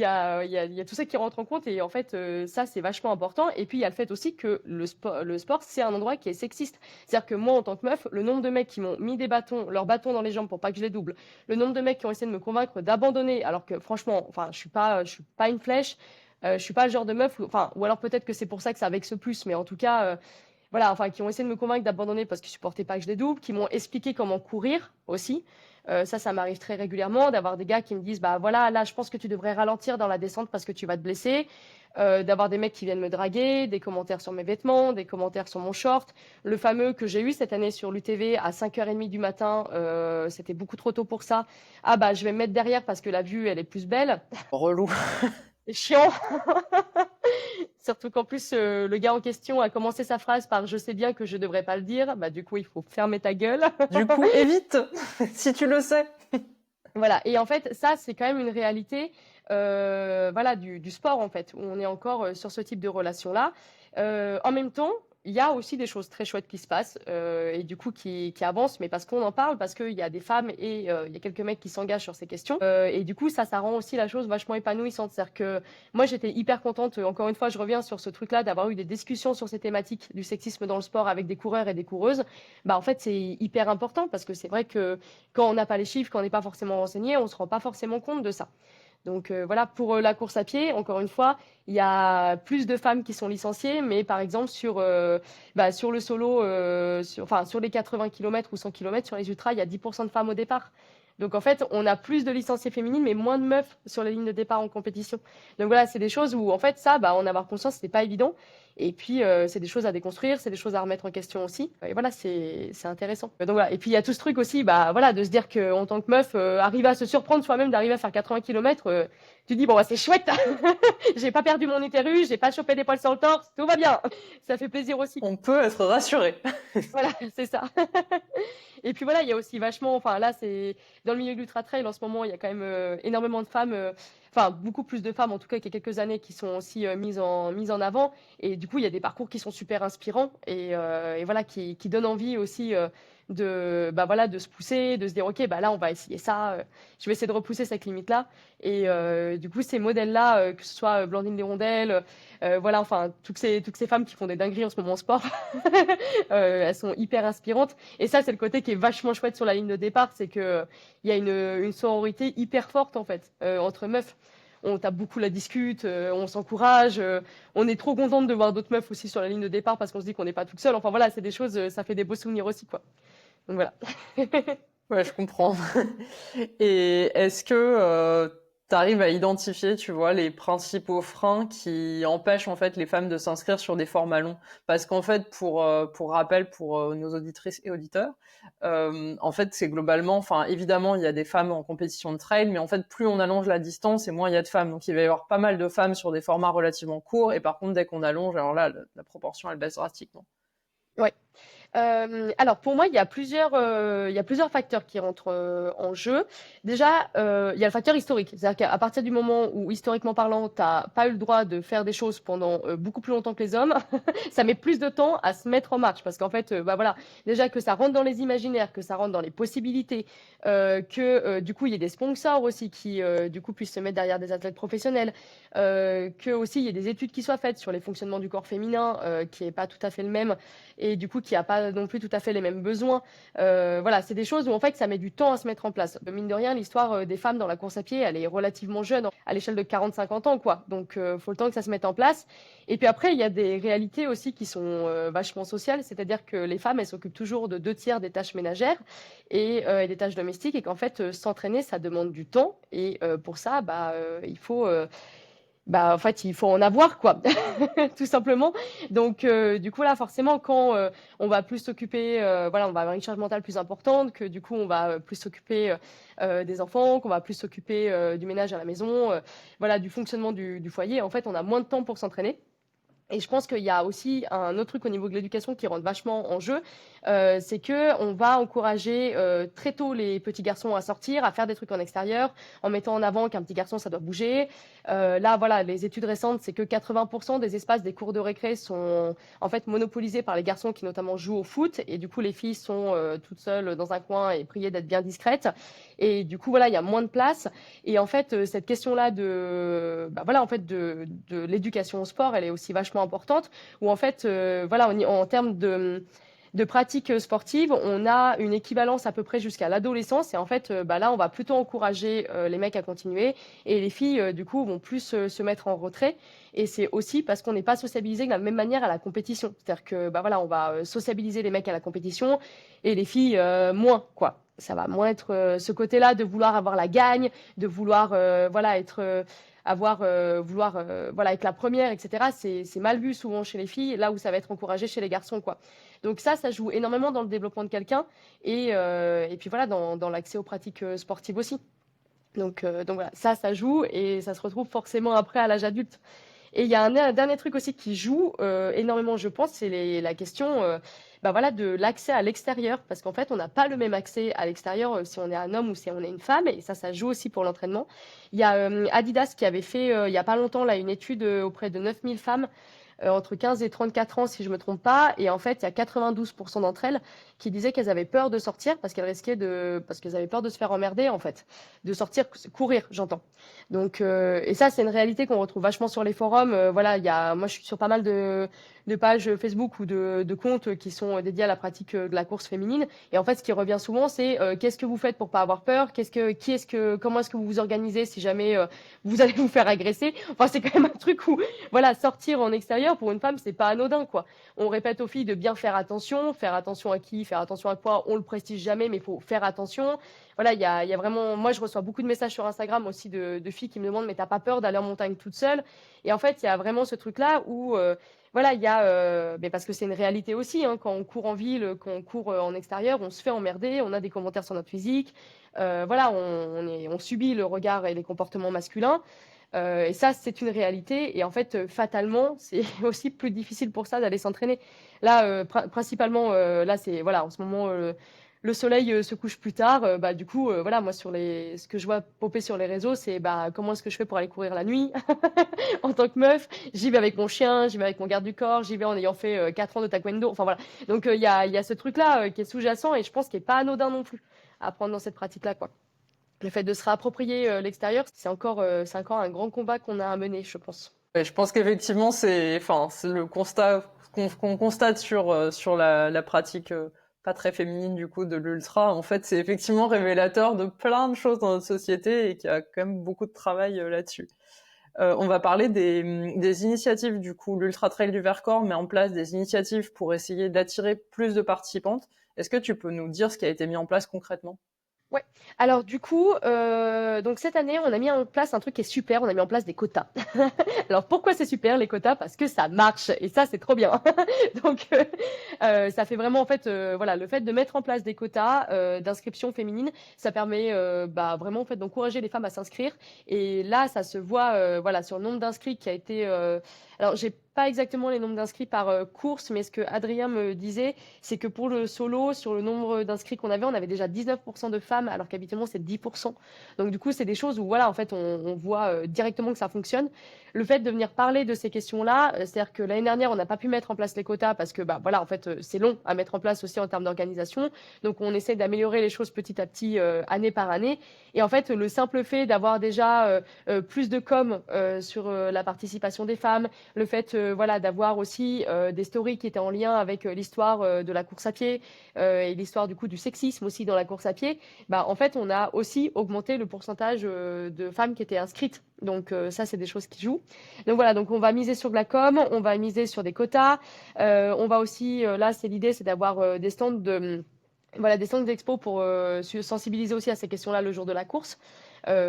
a tout ça qui rentre en compte et en fait, ça, c'est vachement important. Et puis, il y a le fait aussi que le sport, c'est un endroit qui est sexiste. C'est-à-dire que moi, en tant que meuf, le nombre de mecs qui m'ont mis leurs bâtons dans les jambes pour pas que je les double, le nombre de mecs qui ont essayé de me convaincre d'abandonner, alors que franchement, enfin, je suis pas une flèche, je suis pas le genre de meuf, enfin, ou alors peut-être que c'est pour ça que ça vexe plus, mais en tout cas, voilà, enfin, qui ont essayé de me convaincre d'abandonner parce qu'ils supportaient pas que je les double, qui m'ont expliqué comment courir aussi. Ça m'arrive très régulièrement d'avoir des gars qui me disent, bah voilà, là, je pense que tu devrais ralentir dans la descente parce que tu vas te blesser. D'avoir des mecs qui viennent me draguer, des commentaires sur mes vêtements, des commentaires sur mon short. Le fameux que j'ai eu cette année sur l'UTV à 5h30 du matin, c'était beaucoup trop tôt pour ça. Ah bah, je vais me mettre derrière parce que la vue, elle est plus belle. Relou. C'est chiant. Surtout qu'en plus, le gars en question a commencé sa phrase par je sais bien que je devrais pas le dire. Bah, du coup, il faut fermer ta gueule. Du coup, évite si tu le sais. Voilà. Et en fait, ça, c'est quand même une réalité, voilà, du sport, en fait, où on est encore sur ce type de relation-là. En même temps, il y a aussi des choses très chouettes qui se passent et du coup qui avancent, mais parce qu'on en parle, parce qu'il y a des femmes et il y a quelques mecs qui s'engagent sur ces questions. Et du coup, ça rend aussi la chose vachement épanouissante. C'est-à-dire que moi, j'étais hyper contente, encore une fois, je reviens sur ce truc-là, d'avoir eu des discussions sur ces thématiques du sexisme dans le sport avec des coureurs et des coureuses. Bah, en fait, c'est hyper important parce que c'est vrai que quand on n'a pas les chiffres, quand on n'est pas forcément renseigné, on se rend pas forcément compte de ça. Donc voilà, pour la course à pied, encore une fois, il y a plus de femmes qui sont licenciées, mais par exemple sur le solo, enfin sur les 80 km ou 100 km sur les ultras, il y a 10% de femmes au départ. Donc en fait, on a plus de licenciées féminines, mais moins de meufs sur les lignes de départ en compétition. Donc voilà, c'est des choses où en fait ça, bah, en avoir conscience, c'est pas évident. Et puis c'est des choses à déconstruire, c'est des choses à remettre en question aussi. Et voilà, c'est intéressant. Donc voilà. Et puis il y a tout ce truc aussi, bah voilà, de se dire que en tant que meuf, arriver à se surprendre soi-même d'arriver à faire 80 km, tu dis bon bah c'est chouette, j'ai pas perdu mon utérus, j'ai pas chopé des poils sur le torse, tout va bien. Ça fait plaisir aussi. On peut être rassuré. Voilà, c'est ça. Et puis voilà, il y a aussi vachement, enfin là, c'est dans le milieu de l'ultra trail en ce moment, il y a quand même énormément de femmes, enfin beaucoup plus de femmes en tout cas qu'il y a quelques années qui sont aussi mises en avant. Et du coup, il y a des parcours qui sont super inspirants et voilà, qui donnent envie aussi bah voilà, de se pousser, de se dire ok, bah là, on va essayer ça, je vais essayer de repousser cette limite-là. Et du coup, ces modèles-là, que ce soit Blandine Lirondelle, voilà, enfin toutes ces femmes qui font des dingueries en ce moment en sport, elles sont hyper inspirantes. Et ça, c'est le côté qui est vachement chouette sur la ligne de départ, c'est que il y a une sororité hyper forte en fait entre meufs. On tape beaucoup la discute, on s'encourage, on est trop contente de voir d'autres meufs aussi sur la ligne de départ parce qu'on se dit qu'on n'est pas toute seule. Enfin voilà, c'est des choses, ça fait des beaux souvenirs aussi quoi. Donc voilà. Ouais, je comprends. Et est-ce que tu arrives à identifier, tu vois, les principaux freins qui empêchent en fait les femmes de s'inscrire sur des formats longs? Parce qu'en fait, pour rappel, pour nos auditrices et auditeurs, en fait, c'est globalement, enfin, évidemment, il y a des femmes en compétition de trail, mais en fait, plus on allonge la distance, et moins il y a de femmes. Donc, il va y avoir pas mal de femmes sur des formats relativement courts, et par contre, dès qu'on allonge, alors là, la proportion, elle baisse drastiquement. Ouais. Alors pour moi, il y a plusieurs facteurs qui rentrent en jeu. Déjà, il y a le facteur historique. C'est-à-dire qu'à partir du moment où, historiquement parlant, tu n'as pas eu le droit de faire des choses pendant beaucoup plus longtemps que les hommes, ça met plus de temps à se mettre en marche. Parce qu'en fait, bah voilà, déjà que ça rentre dans les imaginaires, que ça rentre dans les possibilités, que du coup, il y ait des sponsors aussi qui, du coup, puissent se mettre derrière des athlètes professionnels, que aussi, il y ait des études qui soient faites sur les fonctionnements du corps féminin, qui n'est pas tout à fait le même et du coup qui n'a pas non plus tout à fait les mêmes besoins. Voilà, c'est des choses où en fait ça met du temps à se mettre en place. Mine de rien, l'histoire des femmes dans la course à pied, elle est relativement jeune, à l'échelle de 40-50 ans, quoi. Donc faut le temps que ça se mette en place. Et puis après, il y a des réalités aussi qui sont vachement sociales, c'est-à-dire que les femmes, elles s'occupent toujours de 2 tiers des tâches ménagères et des tâches domestiques, et qu'en fait, s'entraîner, ça demande du temps. Et pour ça, bah, en fait, il faut en avoir, quoi, tout simplement. Donc, du coup, là, forcément, quand on va plus s'occuper, voilà, on va avoir une charge mentale plus importante, que du coup, on va plus s'occuper des enfants, qu'on va plus s'occuper du ménage à la maison, voilà, du fonctionnement du foyer. En fait, on a moins de temps pour s'entraîner. Et je pense qu'il y a aussi un autre truc au niveau de l'éducation qui rentre vachement en jeu, c'est que on va encourager très tôt les petits garçons à sortir, à faire des trucs en extérieur, en mettant en avant qu'un petit garçon ça doit bouger. Là, voilà, les études récentes, c'est que 80% des espaces des cours de récré sont en fait monopolisés par les garçons qui notamment jouent au foot, et du coup les filles sont toutes seules dans un coin et priées d'être bien discrètes. Et du coup voilà, il y a moins de place. Et en fait, cette question-là bah voilà, en fait, de l'éducation au sport, elle est aussi vachement importante. Où en fait, voilà, en termes de pratiques sportives, on a une équivalence à peu près jusqu'à l'adolescence. Et en fait, bah là, on va plutôt encourager les mecs à continuer. Et les filles, du coup, vont plus se mettre en retrait. Et c'est aussi parce qu'on n'est pas sociabilisé de la même manière à la compétition. C'est-à-dire que, bah voilà, on va sociabiliser les mecs à la compétition et les filles moins, quoi. Ça va moins être ce côté-là de vouloir avoir la gagne, de vouloir, voilà, vouloir voilà, être la première, etc. C'est mal vu souvent chez les filles, là où ça va être encouragé chez les garçons, quoi. Donc ça joue énormément dans le développement de quelqu'un et puis voilà, dans l'accès aux pratiques sportives aussi. Donc voilà, ça joue et ça se retrouve forcément après à l'âge adulte. Et il y a un dernier truc aussi qui joue énormément, je pense, c'est la question bah voilà, de l'accès à l'extérieur. Parce qu'en fait, on n'a pas le même accès à l'extérieur si on est un homme ou si on est une femme. Et ça joue aussi pour l'entraînement. Il y a Adidas qui avait fait, il n'y a pas longtemps, là, une étude auprès de 9000 femmes entre 15 et 34 ans, si je me trompe pas. Et en fait, il y a 92% d'entre elles qui disaient qu'elles avaient peur de sortir parce qu'elles avaient peur de se faire emmerder, en fait. De sortir, courir, j'entends. Donc, et ça, c'est une réalité qu'on retrouve vachement sur les forums. Voilà, moi, je suis sur pas mal de pages Facebook ou de comptes qui sont dédiés à la pratique de la course féminine. Et en fait, ce qui revient souvent, c'est qu'est-ce que vous faites pour pas avoir peur? Comment est-ce que vous vous organisez si jamais vous allez vous faire agresser? Enfin, c'est quand même un truc où, voilà, sortir en extérieur pour une femme, c'est pas anodin, quoi. On répète aux filles de bien faire attention à qui, faire attention à quoi. On le prestige jamais, mais il faut faire attention. Voilà, il y a vraiment, moi, je reçois beaucoup de messages sur Instagram aussi de filles qui me demandent, mais t'as pas peur d'aller en montagne toute seule? Et en fait, il y a vraiment ce truc-là où voilà, il y a, mais parce que c'est une réalité aussi, hein, quand on court en ville, quand on court en extérieur, on se fait emmerder, on a des commentaires sur notre physique, voilà, on subit le regard et les comportements masculins, et ça, c'est une réalité. Et en fait, fatalement, c'est aussi plus difficile pour ça d'aller s'entraîner. Là, principalement, là, c'est voilà, en ce moment, le soleil se couche plus tard. Bah, du coup, voilà, moi, ce que je vois popper sur les réseaux, c'est bah, comment est-ce que je fais pour aller courir la nuit en tant que meuf. J'y vais avec mon chien, j'y vais avec mon garde du corps, j'y vais en ayant fait 4 ans de taekwondo. Enfin voilà. Donc il y a ce truc-là qui est sous-jacent et je pense qu'il n'est pas anodin non plus à prendre dans cette pratique-là, quoi. Le fait de se réapproprier l'extérieur, c'est encore un grand combat qu'on a à mener, je pense. Ouais, je pense qu'effectivement, c'est le constat qu'on constate sur la pratique pas très féminine du coup de l'ultra. En fait, c'est effectivement révélateur de plein de choses dans notre société et qu'il y a quand même beaucoup de travail là-dessus. On va parler des initiatives du coup. L'Ultra Trail du Vercors met en place des initiatives pour essayer d'attirer plus de participantes. Est-ce que tu peux nous dire ce qui a été mis en place concrètement? Ouais. Alors du coup, donc cette année, on a mis en place un truc qui est super. On a mis en place des quotas. Alors pourquoi c'est super les quotas? Parce que ça marche et ça c'est trop bien. Donc ça fait vraiment en fait, voilà, le fait de mettre en place des quotas d'inscription féminine, ça permet bah, vraiment en fait d'encourager les femmes à s'inscrire. Et là, ça se voit, voilà, sur le nombre d'inscrits qui a été. Alors j'ai pas exactement les nombres d'inscrits par course, mais ce que Adrien me disait, c'est que pour le solo, sur le nombre d'inscrits qu'on avait, on avait déjà 19% de femmes, alors qu'habituellement c'est 10%. Donc du coup, c'est des choses où voilà, en fait, on voit directement que ça fonctionne. Le fait de venir parler de ces questions-là, c'est-à-dire que l'année dernière, on n'a pas pu mettre en place les quotas parce que bah voilà, en fait, c'est long à mettre en place aussi en termes d'organisation. Donc on essaie d'améliorer les choses petit à petit, année par année. Et en fait, le simple fait d'avoir déjà plus de com sur la participation des femmes, le fait voilà d'avoir aussi des stories qui étaient en lien avec l'histoire de la course à pied et l'histoire du coup du sexisme aussi dans la course à pied, bah en fait on a aussi augmenté le pourcentage de femmes qui étaient inscrites. Donc ça c'est des choses qui jouent. Donc voilà, donc on va miser sur de la com, on va miser sur des quotas, on va aussi là c'est l'idée c'est d'avoir des stands de voilà, des stands d'expo pour sensibiliser aussi à ces questions-là le jour de la course.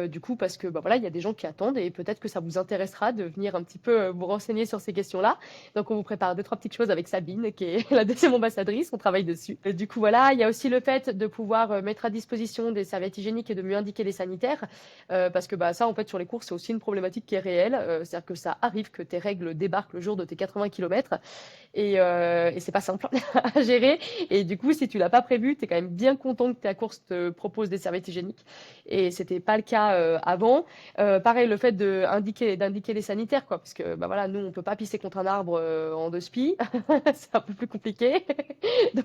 Du coup, parce que bah, voilà, il y a des gens qui attendent et peut-être que ça vous intéressera de venir un petit peu vous renseigner sur ces questions-là. Donc, on vous prépare deux, trois petites choses avec Sabine, qui est la deuxième ambassadrice. On travaille dessus. Du coup, voilà, il y a aussi le fait de pouvoir mettre à disposition des serviettes hygiéniques et de mieux indiquer les sanitaires. Parce que bah, ça, en fait, sur les courses, c'est aussi une problématique qui est réelle. C'est-à-dire que ça arrive que tes règles débarquent le jour de tes 80 km et c'est pas simple à gérer. Et du coup, si tu l'as pas prévu, tu es quand même bien content que ta course te propose des serviettes hygiéniques. Et c'était pas le cas avant. Pareil, le fait d'indiquer les sanitaires, quoi, parce que bah voilà, nous on peut pas pisser contre un arbre en deux spies, c'est un peu plus compliqué.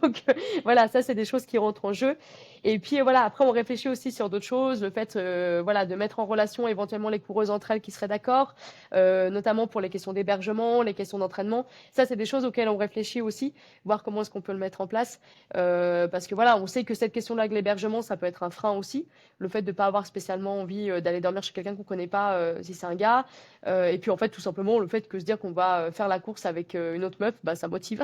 Donc voilà, ça c'est des choses qui rentrent en jeu. Et puis voilà, après on réfléchit aussi sur d'autres choses, le fait voilà de mettre en relation éventuellement les coureuses entre elles qui seraient d'accord, notamment pour les questions d'hébergement, les questions d'entraînement. Ça c'est des choses auxquelles on réfléchit aussi, voir comment est-ce qu'on peut le mettre en place, parce que voilà, on sait que cette question-là de l'hébergement, ça peut être un frein aussi, le fait de pas avoir spécialement envie d'aller dormir chez quelqu'un qu'on connaît pas si c'est un gars, et puis en fait tout simplement le fait que se dire qu'on va faire la course avec une autre meuf, bah ça motive,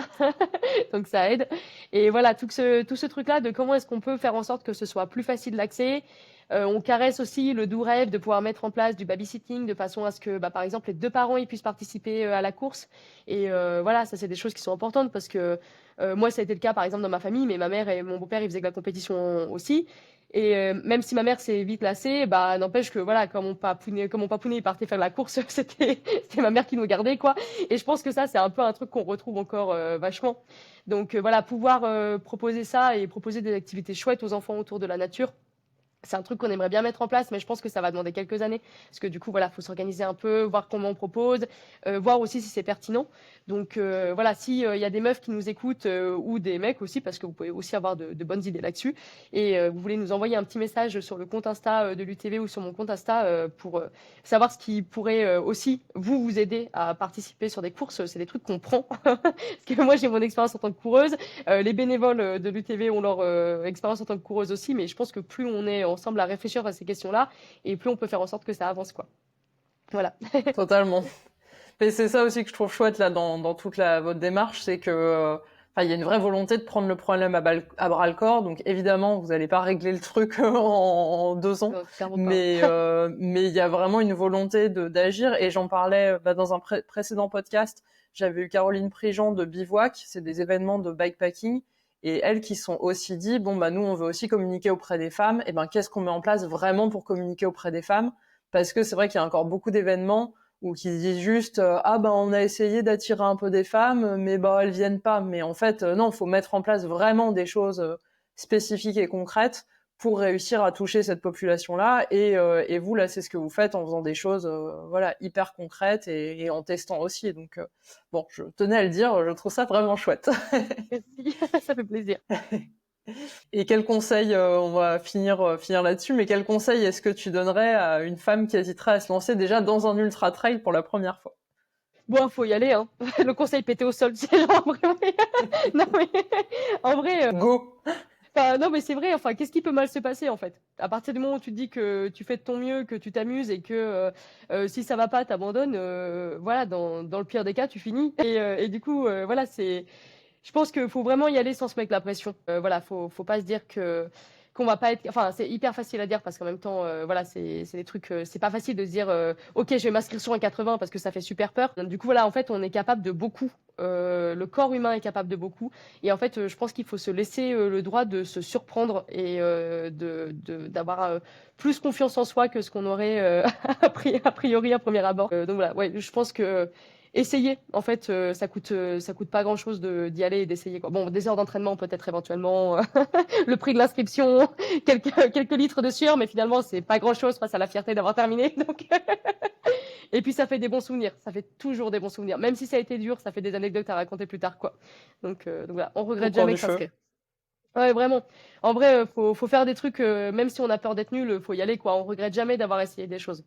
donc ça aide. Et voilà, tout ce truc-là de comment est-ce qu'on peut faire en sorte que ce soit plus facile d'accès. On caresse aussi le doux rêve de pouvoir mettre en place du babysitting de façon à ce que, bah, par exemple, les deux parents ils puissent participer à la course. Et voilà, ça c'est des choses qui sont importantes parce que moi ça a été le cas par exemple dans ma famille, mais ma mère et mon beau-père ils faisaient de la compétition aussi. Et même si ma mère s'est vite lassée, bah n'empêche que voilà, comme mon papounet il partait faire de la course, c'était ma mère qui nous gardait quoi. Et je pense que ça c'est un peu un truc qu'on retrouve encore vachement. Donc voilà, pouvoir proposer ça et proposer des activités chouettes aux enfants autour de la nature. C'est un truc qu'on aimerait bien mettre en place, mais je pense que ça va demander quelques années. Parce que du coup, voilà, faut s'organiser un peu, voir comment on propose, voir aussi si c'est pertinent. Donc voilà, si il y a des meufs qui nous écoutent ou des mecs aussi, parce que vous pouvez aussi avoir de bonnes idées là-dessus, et vous voulez nous envoyer un petit message sur le compte Insta de l'UTV ou sur mon compte Insta pour savoir ce qui pourrait aussi vous aider à participer sur des courses, c'est des trucs qu'on prend. Parce que moi, j'ai mon expérience en tant que coureuse. Les bénévoles de l'UTV ont leur expérience en tant que coureuse aussi, mais je pense que plus on est ensemble à réfléchir à ces questions-là, et plus on peut faire en sorte que ça avance, quoi. Voilà. Totalement. Mais c'est ça aussi que je trouve chouette là dans toute votre démarche, c'est que il y a une vraie volonté de prendre le problème à bras le corps. Donc évidemment, vous n'allez pas régler le truc en 2 ans, Non, clairement pas. mais il y a vraiment une volonté d'agir. Et j'en parlais dans un précédent podcast. J'avais eu Caroline Prigent de Bivouac, c'est des événements de bikepacking, et elles qui sont aussi dit bon bah nous on veut aussi communiquer auprès des femmes. Et ben qu'est-ce qu'on met en place vraiment pour communiquer auprès des femmes? Parce que c'est vrai qu'il y a encore beaucoup d'événements ou qui disent juste ah ben on a essayé d'attirer un peu des femmes mais bah elles viennent pas, mais en fait non, faut mettre en place vraiment des choses spécifiques et concrètes pour réussir à toucher cette population là, et vous là c'est ce que vous faites en faisant des choses voilà hyper concrètes et en testant aussi. Donc bon, je tenais à le dire, je trouve ça vraiment chouette. Merci, ça fait plaisir. Et quel conseil, on va finir là-dessus, mais quel conseil est-ce que tu donnerais à une femme qui hésiterait à se lancer déjà dans un ultra trail pour la première fois? Bon, faut y aller, hein. Le conseil pété au sol, c'est genre vraiment. Non mais en vrai, Go! enfin, non mais c'est vrai. Enfin, qu'est-ce qui peut mal se passer en fait? À partir du moment où tu te dis que tu fais de ton mieux, que tu t'amuses et que si ça va pas, t'abandonnes. Voilà, dans le pire des cas, tu finis. Et du coup, voilà, c'est. Je pense qu'il faut vraiment y aller sans se mettre la pression. Voilà, faut pas se dire que qu'on va pas être. Enfin, c'est hyper facile à dire parce qu'en même temps, voilà, c'est des trucs. C'est pas facile de se dire, ok, je vais m'inscrire sur un 80 parce que ça fait super peur. Donc, du coup, voilà, en fait, on est capable de beaucoup. Le corps humain est capable de beaucoup. Et en fait, je pense qu'il faut se laisser le droit de se surprendre et d'avoir plus confiance en soi que ce qu'on aurait a priori à premier abord. Donc voilà, ouais, je pense que essayer, en fait, ça coûte pas grand-chose d'y aller et d'essayer, quoi. Bon, des heures d'entraînement peut-être éventuellement, le prix de l'inscription, quelques litres de sueur, mais finalement c'est pas grand-chose face à la fierté d'avoir terminé. Donc et puis ça fait des bons souvenirs, ça fait toujours des bons souvenirs, même si ça a été dur, ça fait des anecdotes à raconter plus tard, quoi. Donc voilà, on Au regrette cours jamais du de feu. s'inscrire. Ouais, vraiment. En vrai, faut faire des trucs, même si on a peur d'être nul, faut y aller, quoi. On regrette jamais d'avoir essayé des choses.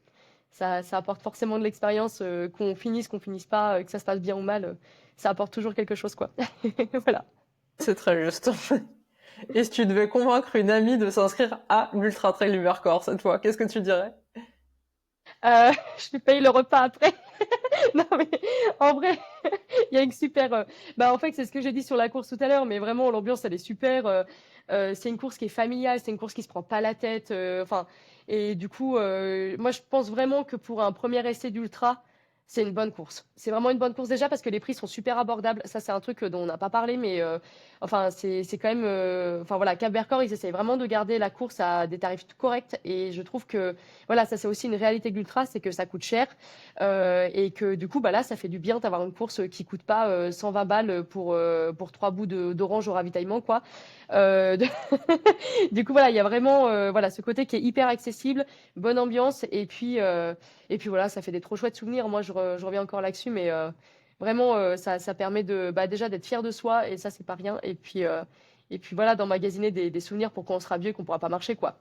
Ça apporte forcément de l'expérience, qu'on finisse pas, que ça se passe bien ou mal, ça apporte toujours quelque chose, quoi. Voilà. C'est très juste. Et si tu devais convaincre une amie de s'inscrire à l'Ultra Trail du Vercors cette fois, qu'est-ce que tu dirais? Je lui paye le repas après. Non, mais en vrai, il y a une super. Bah, en fait, c'est ce que j'ai dit sur la course tout à l'heure, mais vraiment, l'ambiance, elle est super. C'est une course qui est familiale, c'est une course qui se prend pas la tête. Enfin, et du coup, moi, je pense vraiment que pour un premier essai d'ultra, c'est une bonne course. C'est vraiment une bonne course déjà parce que les prix sont super abordables. Ça, c'est un truc dont on n'a pas parlé, mais enfin, c'est quand même. Enfin, voilà, Cap-Vercors, ils essayent vraiment de garder la course à des tarifs corrects. Et je trouve que, voilà, ça, c'est aussi une réalité de l'ultra, c'est que ça coûte cher. Et que du coup, bah là, ça fait du bien d'avoir une course qui coûte pas 120 balles pour 3 bouts d'orange au ravitaillement, quoi. Euh, de- Du coup, voilà, il y a vraiment voilà, ce côté qui est hyper accessible, bonne ambiance, et puis voilà, ça fait des trop chouettes souvenirs. Moi, je reviens encore là-dessus, mais vraiment, ça permet de, bah, déjà d'être fier de soi, et ça, c'est pas rien. Et puis voilà, d'emmagasiner des souvenirs pour quand on sera vieux et qu'on pourra pas marcher, quoi.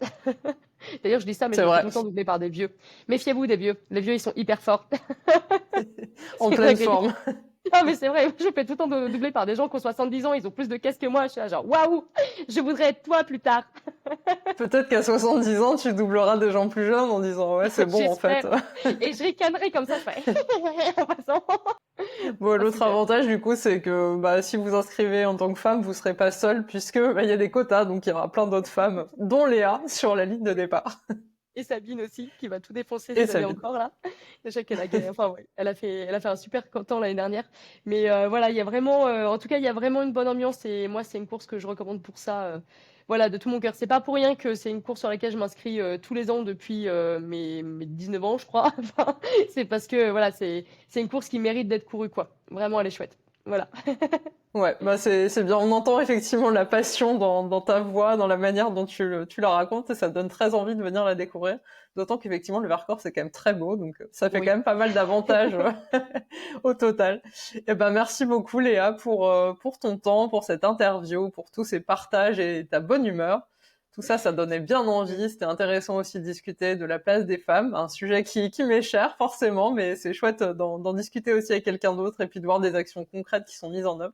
D'ailleurs, je dis ça, mais C'est je me fais vrai. tout le temps doubler par des vieux. Méfiez-vous des vieux. Les vieux, ils sont hyper forts. En C'est pleine vrai. forme. Non, mais c'est vrai, je fais tout le temps doubler par des gens qui ont 70 ans, ils ont plus de caisse que moi. Je suis là, genre, waouh, je voudrais être toi plus tard. Peut-être qu'à 70 ans, tu doubleras des gens plus jeunes en disant ouais, c'est bon en fait. J'espère. Et je ricanerai comme ça, je fais en passant. Bon, Oh, l'autre super. avantage du coup, c'est que bah, si vous inscrivez en tant que femme, vous serez pas seule puisque bah, il y a des quotas, donc il y aura plein d'autres femmes, dont Léa, sur la ligne de départ. Et Sabine aussi, qui va tout défoncer Et cette année Sabine. encore là. Je sais qu'elle a gagné, enfin ouais, elle a fait un super temps l'année dernière. Mais voilà, il y a vraiment, en tout cas, il y a vraiment une bonne ambiance et moi, c'est une course que je recommande pour ça. Voilà, de tout mon cœur. C'est pas pour rien que c'est une course sur laquelle je m'inscris tous les ans depuis mes 19 ans, je crois. Enfin, c'est parce que voilà, c'est une course qui mérite d'être courue, quoi. Vraiment, elle est chouette. Voilà. Ouais, bah c'est bien. On entend effectivement la passion dans ta voix, dans la manière dont tu la racontes, et ça donne très envie de venir la découvrir. D'autant qu'effectivement, le Vercors, c'est quand même très beau, donc ça fait quand Oui. même pas mal d'avantages au total. Et ben, merci beaucoup, Léa, pour ton temps, pour cette interview, pour tous ces partages et ta bonne humeur. Tout ça, ça donnait bien envie. C'était intéressant aussi de discuter de la place des femmes, un sujet qui m'est cher, forcément, mais c'est chouette d'en discuter aussi avec quelqu'un d'autre et puis de voir des actions concrètes qui sont mises en œuvre.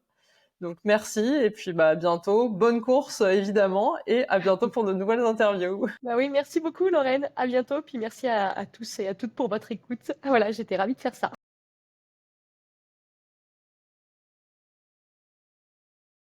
Donc merci, et puis bah à bientôt. Bonne course évidemment, et à bientôt pour de nouvelles interviews. Bah oui, merci beaucoup Lorraine. À bientôt. Puis merci à tous et à toutes pour votre écoute. Voilà, j'étais ravie de faire ça.